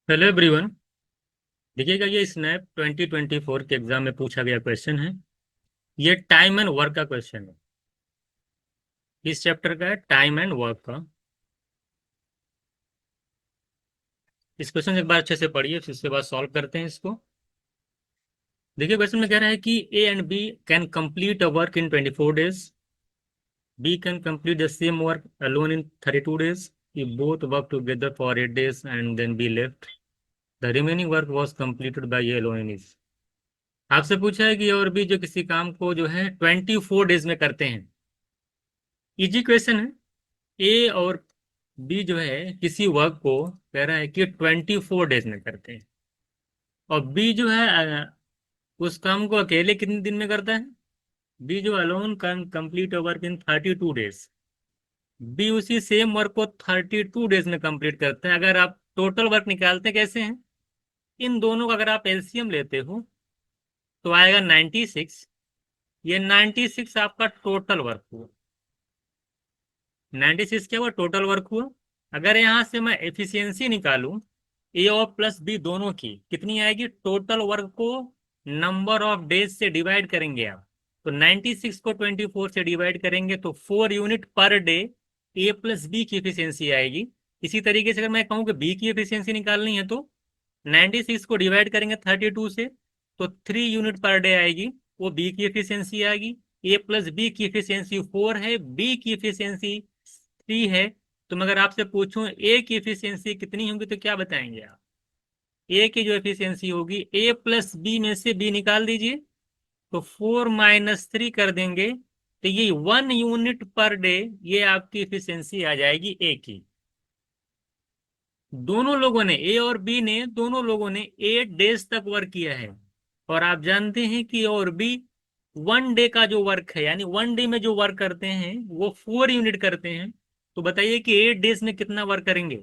Hello everyone. देखिएगा, ये snap 2024 के एग्जाम में पूछा गया क्वेश्चन है। ये टाइम एंड वर्क का क्वेश्चन है। इस चैप्टर का है टाइम एंड वर्क का। इस क्वेश्चन एक बार अच्छे से पढ़िए, फिर उसके बाद सॉल्व करते हैं इसको। देखिए, क्वेश्चन में कह रहा है कि A and B can complete a work in 24 days। B can complete the same work alone in 32 days। If both work together for 8 days and then be left, the remaining work was completed by A alone in each। आपसे पूछा है कि ए और B जो किसी काम को जो है 24 days में करते हैं। इजी क्वेश्चन है। ए और बी जो है किसी वर्क को कह रहा है कि 24 डेज में करते हैं, और बी जो है उस काम को अकेले कितने दिन में करता है। बी जो alone can complete work in 32 days. B उसी सेम वर्क को 32 डेज में कंप्लीट करता है। अगर आप टोटल वर्क निकालते कैसे हैं, इन दोनों का अगर आप एलसीएम लेते हो तो आएगा 96। ये 96 आपका टोटल वर्क हुआ। 96 क्या हुआ, टोटल वर्क हुआ। अगर यहां से मैं एफिशिएंसी निकालूं ए और प्लस बी दोनों की, कितनी आएगी, टोटल वर्क को नंबर ऑफ डेज से डिवाइड करेंगे आप। तो 96 को 24 से डिवाइड करेंगे तो 4 यूनिट पर डे ए प्लस बी की एफिशिएंसी आएगी। इसी तरीके से अगर मैं कहूँ कि बी की एफिशिएंसी निकालनी है तो 96 को डिवाइड करेंगे 32 से, तो 3 यूनिट पर डे आएगी। वो बी की एफिशिएंसी आएगी। ए प्लस बी की एफिशिएंसी 4 है, बी की एफिशिएंसी 3 है। तो मैं अगर आपसे पूछूं ए की एफिशिएंसी कितनी होगी तो क्या बताएंगे आप। ए की जो एफिशिएंसी होगी, ए प्लस बी में से बी निकाल दीजिए तो 4 - 3 कर देंगे, तो ये 1 यूनिट पर डे ये आपकी एफिशिएंसी आ जाएगी ए की। दोनों लोगों ने, ए और बी ने, दोनों लोगों ने 8 डेज तक वर्क किया है। और आप जानते हैं कि ए और बी 1 डे का जो वर्क है, यानी 1 डे में जो वर्क करते हैं वो 4 यूनिट करते हैं। तो बताइए कि 8 डेज में कितना वर्क करेंगे।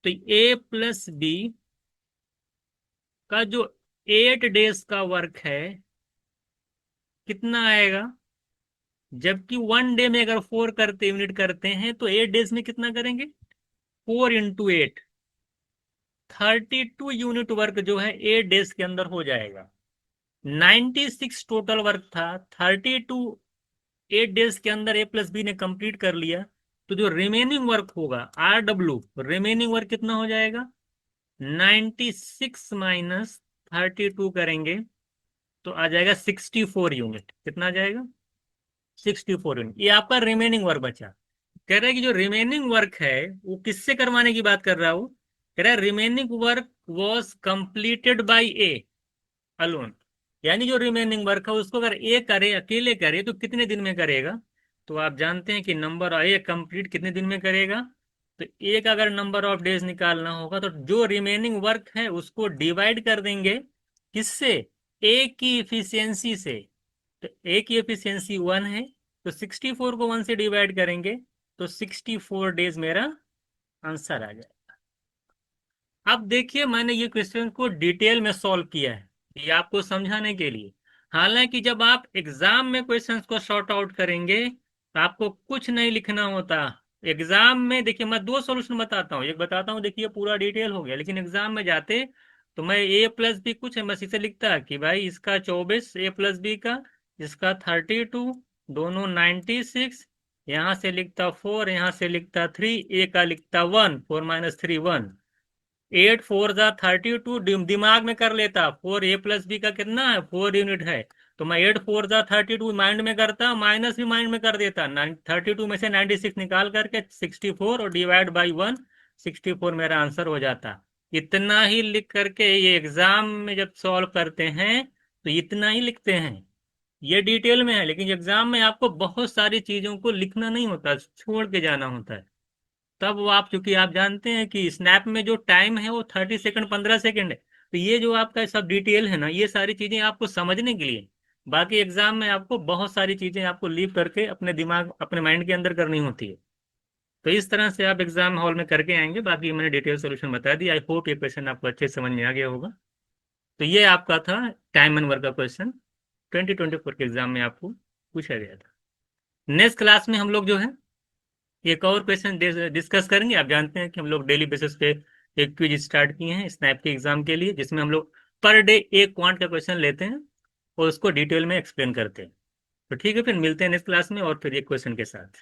तो ए प्लस बी का जो 8 डेज का वर्क है कितना आएगा, जबकि 1 डे में अगर 4 करते यूनिट करते हैं तो 8 डेज में कितना करेंगे, 4 × 8, 32 यूनिट वर्क जो है 8 डेज के अंदर हो जाएगा। 96 टोटल वर्क था, 32 8 डेज के अंदर ए प्लस बी ने कंप्लीट कर लिया। तो जो रिमेनिंग वर्क होगा RW, रिमेनिंग वर्क कितना हो जाएगा, 96 माइनस 32 करेंगे तो आ जाएगा 64 यूनिट। कितना आ जाएगा, 64 यूनिट। ये आपका रिमेनिंग वर्क बचा। कह रहा है कि जो रिमेनिंग वर्क है वो किससे करवाने की बात कर रहा हूं। कह रहा है remaining work was completed by A alone. यानी जो रिमेनिंग वर्क है उसको अगर ए करे, अकेले करे, तो कितने दिन में करेगा। तो आप जानते हैं कि नंबर ए कंप्लीट कितने दिन में करेगा। तो ए का अगर नंबर ऑफ डेज निकालना होगा तो जो रिमेनिंग वर्क है उसको डिवाइड कर देंगे किससे, ए की इफिशियंसी से। तो ए की एफिशिएंसी 1 है, तो 64 को 1 से डिवाइड करेंगे तो 64 डेज मेरा आंसर आ जाए। अब देखिए, मैंने ये क्वेश्चन को डिटेल में सॉल्व किया है ये आपको समझाने के लिए। हालांकि जब आप एग्जाम में क्वेश्चंस को सॉर्ट आउट करेंगे तो आपको कुछ नहीं लिखना होता। एग्जाम में देखिए, मैं दो सॉल्यूशन बताता हूँ, एक बताता हूँ, देखिए पूरा डिटेल हो गया, लेकिन एग्जाम में जाते तो मैं ए प्लस बी कुछ है बस इसे लिखता कि भाई इसका 24, ए प्लस बी का, इसका 32, दोनों 96, यहाँ से लिखता 4, यहाँ से लिखता 3, ए का लिखता 1, 4 - 3 1, 8 4 जा 32, दिमाग में कर लेता। 4 A + B का कितना है, 4 यूनिट है। तो मैं 8 4 जा 32 माइंड में करता, माइनस भी माइंड में कर देता। 32 में से 96 निकाल करके 64 और डिवाइड बाई 1, 64 मेरा आंसर हो जाता। इतना ही लिख करके ये एग्जाम में जब सॉल्व करते हैं तो इतना ही लिखते हैं। ये डिटेल में है, लेकिन एग्जाम में आपको बहुत सारी चीजों को लिखना नहीं होता, छोड़ के जाना होता है। तब वो आप, चूंकि आप जानते हैं कि स्नैप में जो टाइम है वो 30 सेकंड, 15 सेकंड है। तो ये जो आपका सब डिटेल है ना, ये सारी चीजें आपको समझने के लिए। बाकी एग्जाम में आपको बहुत सारी चीजें आपको लीव करके अपने दिमाग, अपने माइंड के अंदर करनी होती है। तो इस तरह से आप एग्जाम हॉल में करके आएंगे। बाकी मैंने डिटेल सोल्यूशन बता दिया। आई होप ये क्वेश्चन आपको अच्छे से समझ में आ गया होगा। तो ये आपका था टाइम एंड वर्क का क्वेश्चन, 2024 के एग्जाम में आपको पूछा गया था। नेक्स्ट क्लास में हम लोग जो है एक और क्वेश्चन डिस्कस करेंगे। आप जानते हैं कि हम लोग डेली बेसिस पे एक क्विज स्टार्ट किए हैं स्नैप के एग्जाम के लिए, जिसमें हम लोग पर डे एक क्वांट का क्वेश्चन लेते हैं और उसको डिटेल में एक्सप्लेन करते हैं। तो ठीक है, फिर मिलते हैं नेक्स्ट क्लास में और फिर एक क्वेश्चन के साथ।